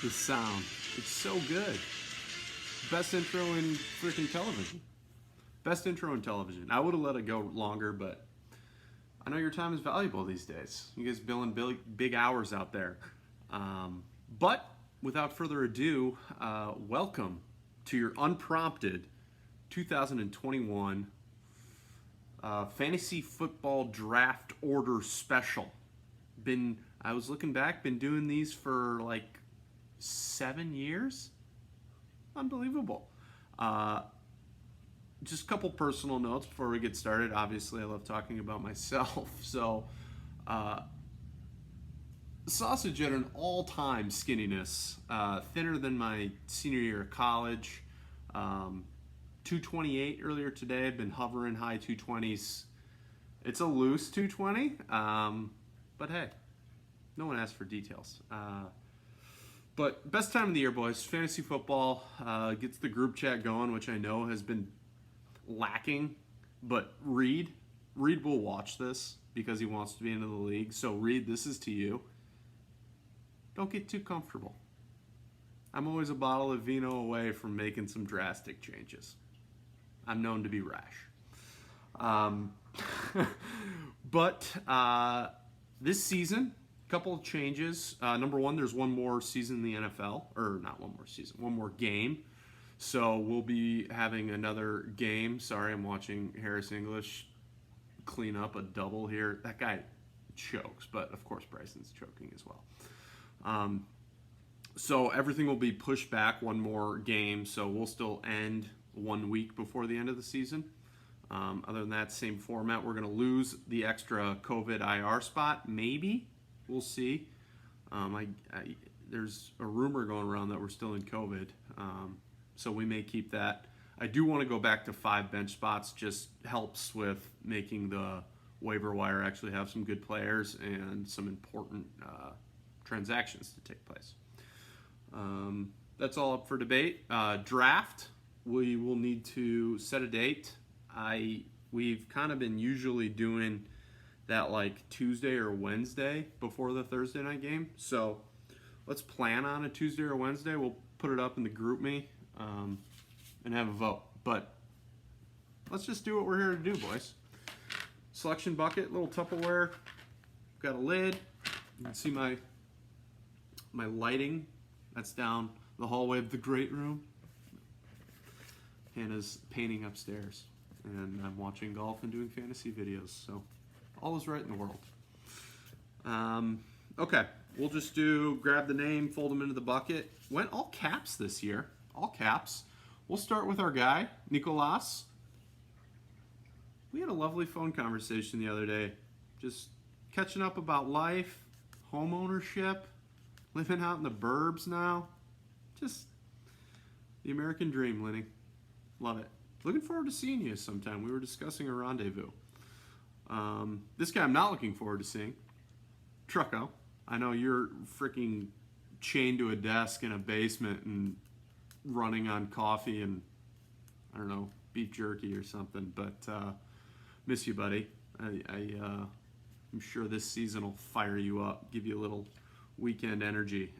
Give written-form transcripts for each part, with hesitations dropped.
The sound. It's so good. Best intro in freaking television. Best intro in television. I would have let it go longer, but I know your time is valuable these days. You guys billing big hours out there. But without further ado, welcome to your unprompted 2021 fantasy football draft order special. I was looking back, been doing these for like 7 years. Unbelievable. Just a couple personal notes before we get started. Obviously, I love talking about myself. So, sausage at an all-time skinniness, thinner than my senior year of college. 228 earlier today. I've been hovering high 220s. It's a loose 220, but hey, no one asked for details. But best time of the year, boys. Fantasy football gets the group chat going, which I know has been lacking. But Reed will watch this because he wants to be into the league. So Reed, this is to you. Don't get too comfortable. I'm always a bottle of vino away from making some drastic changes. I'm known to be rash. But this season, a couple of changes. Number one, there's one more season in the NFL. Or not one more season, one more game. So we'll be having another game. Sorry, I'm watching Harris English clean up a double here. That guy chokes, but of course Bryson's choking as well. So everything will be pushed back one more game. So we'll still end 1 week before the end of the season. Other than that, same format. We're going to lose the extra COVID IR spot. Maybe. We'll see. There's a rumor going around that we're still in COVID. So we may keep that. I do want to go back to 5 bench spots. Just helps with making the waiver wire actually have some good players and some important transactions to take place. That's all up for debate. Draft, we will need to set a date. We've kind of been usually doing that like Tuesday or Wednesday before the Thursday night game. So let's plan on a Tuesday or Wednesday. We'll put it up in the group me and have a vote. But let's just do what we're here to do, boys. Selection bucket, little Tupperware. Got a lid. You can see my lighting. That's down the hallway of the great room. Hannah's painting upstairs. And I'm watching golf and doing fantasy videos. So all is right in the world. Okay, we'll just grab the name, fold them into the bucket. Went all caps this year. All caps. We'll start with our guy, Nicolas. We had a lovely phone conversation the other day. Just catching up about life, home ownership, living out in the burbs now. Just the American dream, Lenny. Love it. Looking forward to seeing you sometime. We were discussing a rendezvous. This guy I'm not looking forward to seeing. Trucko. I know you're freaking chained to a desk in a basement and running on coffee and, I don't know, beef jerky or something. But miss you, buddy. I'm sure this season will fire you up, give you a little weekend energy.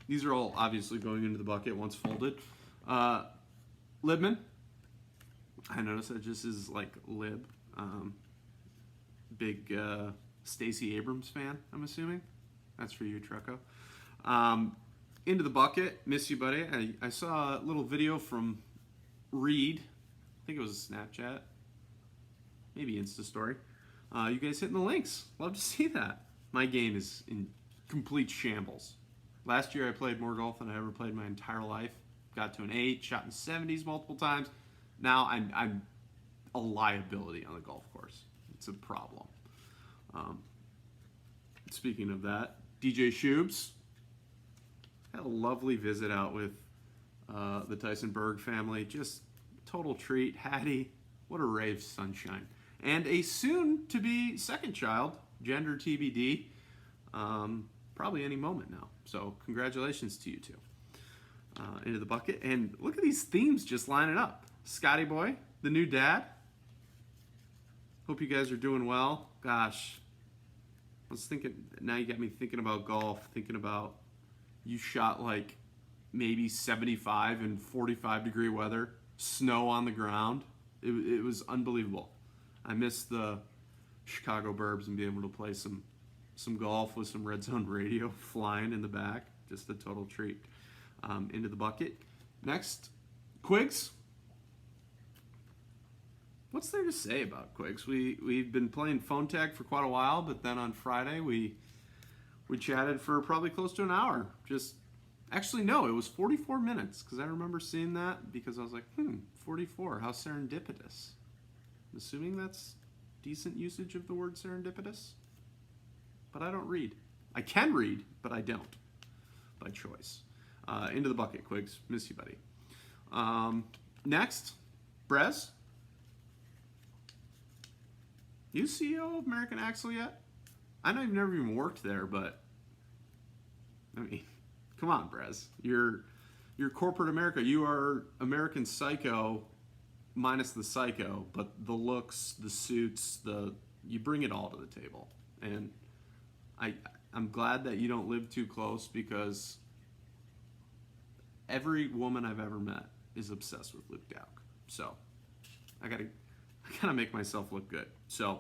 These are all obviously going into the bucket once folded. Libman. I noticed that just is like Lib. Big Stacey Abrams fan, I'm assuming. That's for you, Trucko. Into the bucket. Miss you, buddy. I saw a little video from Reed. I think it was a Snapchat. Maybe Insta story. You guys hitting the links. Love to see that. My game is in complete shambles. Last year I played more golf than I ever played my entire life. Got to an 8, shot in 70s multiple times. Now I'm a liability on the golf course. It's a problem. Speaking of that, DJ Shubes had a lovely visit out with the Tyson Berg family. Just total treat. Hattie, what a ray of sunshine. And a soon-to-be second child, gender TBD, probably any moment now. So congratulations to you two. Into the bucket. And look at these themes just lining up. Scotty Boy, the new dad. Hope you guys are doing well. Gosh, I was thinking, now you got me thinking about golf, thinking about you shot like maybe 75 and 45-degree weather, snow on the ground. It was unbelievable. I missed the Chicago Burbs and being able to play some golf with some Red Zone radio flying in the back. Just a total treat. Into the bucket. Next, Quigs. What's there to say about Quigs? We've been playing phone tag for quite a while, but then on Friday we chatted for probably close to an hour. Actually, no, it was 44 minutes, because I remember seeing that, because I was like, 44, how serendipitous. I'm assuming that's decent usage of the word serendipitous, but I don't read. I can read, but I don't, by choice. Into the bucket, Quigs. Miss you, buddy. Next, Brez. You CEO of American Axle yet? I know you've never even worked there, but I mean, come on, Brez. You're corporate America. You are American Psycho minus the psycho, but the looks, the suits, you bring it all to the table. And I'm glad that you don't live too close, because every woman I've ever met is obsessed with Luke Dowk. So I gotta make myself look good. So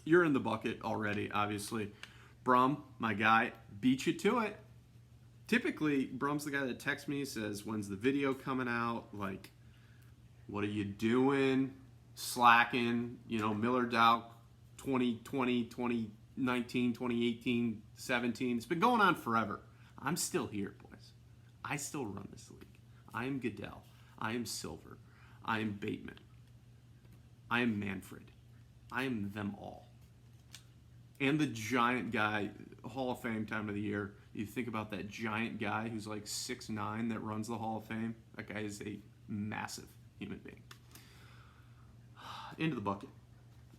you're in the bucket already, obviously. Brum, my guy, beat you to it. Typically, Brum's the guy that texts me, says, when's the video coming out? Like, what are you doing? Slacking, Miller Dowk 2020, 2019, 2018, 17. It's been going on forever. I'm still here, boys. I still run this league. I am Goodell. I am Silver. I am Bateman. I am Manfred. I am them all. And the giant guy, Hall of Fame time of the year. You think about that giant guy who's like 6'9" that runs the Hall of Fame. That guy is a massive human being. Into the bucket.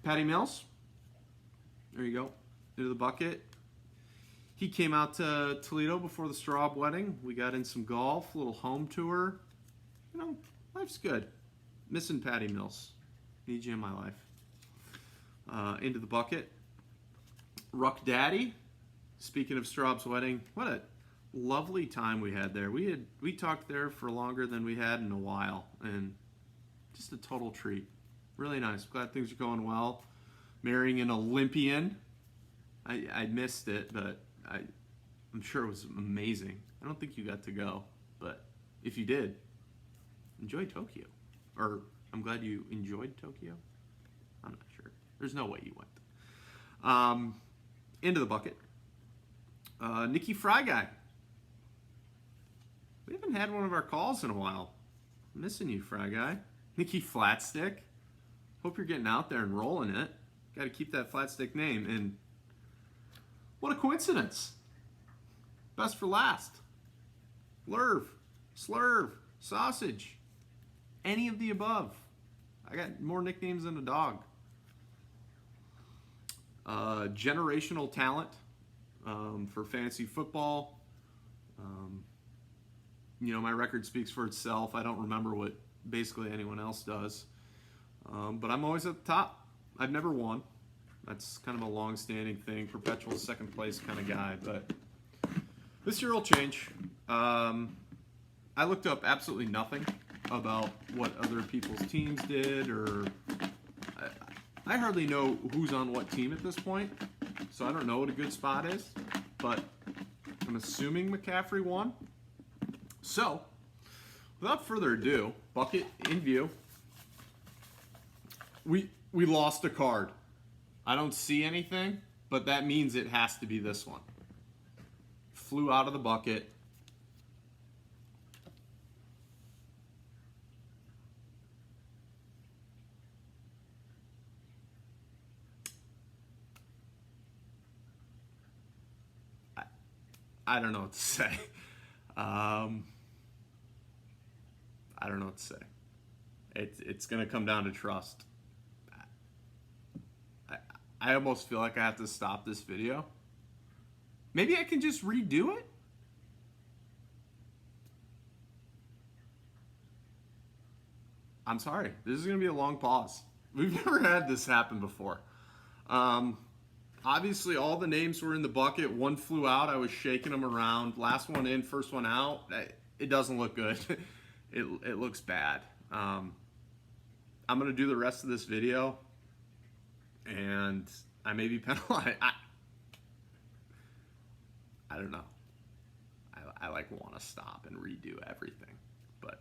Patty Mills. There you go. Into the bucket. He came out to Toledo before the Straub wedding. We got in some golf, a little home tour. Life's good. Missing Patty Mills. Need you in my life. Into the bucket. Ruck Daddy. Speaking of Straub's wedding, what a lovely time we had there. We talked there for longer than we had in a while, and just a total treat. Really nice. Glad things are going well. Marrying an Olympian. I missed it, but I'm sure it was amazing. I don't think you got to go, but if you did, enjoy Tokyo. Or I'm glad you enjoyed Tokyo. I'm not sure. There's no way you went. Into the bucket. Nikki Fry Guy. We haven't had one of our calls in a while. I'm missing you, Fry Guy. Nikki Flatstick. Hope you're getting out there and rolling it. Got to keep that Flatstick name. And what a coincidence. Best for last. Lurv. Slurv. Sausage. Any of the above. I got more nicknames than a dog. Generational talent for fantasy football. My record speaks for itself. I don't remember what basically anyone else does. But I'm always at the top. I've never won. That's kind of a long-standing thing. Perpetual second place kind of guy. But this year will change. I looked up absolutely nothing about what other people's teams did, or I hardly know who's on what team at this point, so I don't know what a good spot is, but I'm assuming McCaffrey won. So, without further ado, bucket in view. We lost a card. I don't see anything, but that means it has to be this one. Flew out of the bucket. I don't know what to say. I don't know what to say. It's going to come down to trust. I almost feel like I have to stop this video. Maybe I can just redo it? I'm sorry. This is going to be a long pause. We've never had this happen before. obviously all the names were in the bucket. One flew out. I was shaking them around. Last one in, first one out. It doesn't look good. It looks bad. I'm going to do the rest of this video, and I may be penalized. I don't know. I like want to stop and redo everything, but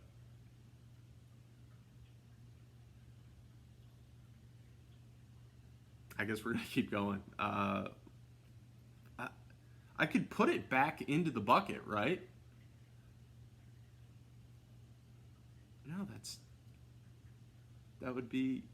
I guess we're gonna keep going. I could put it back into the bucket, right? No, that would be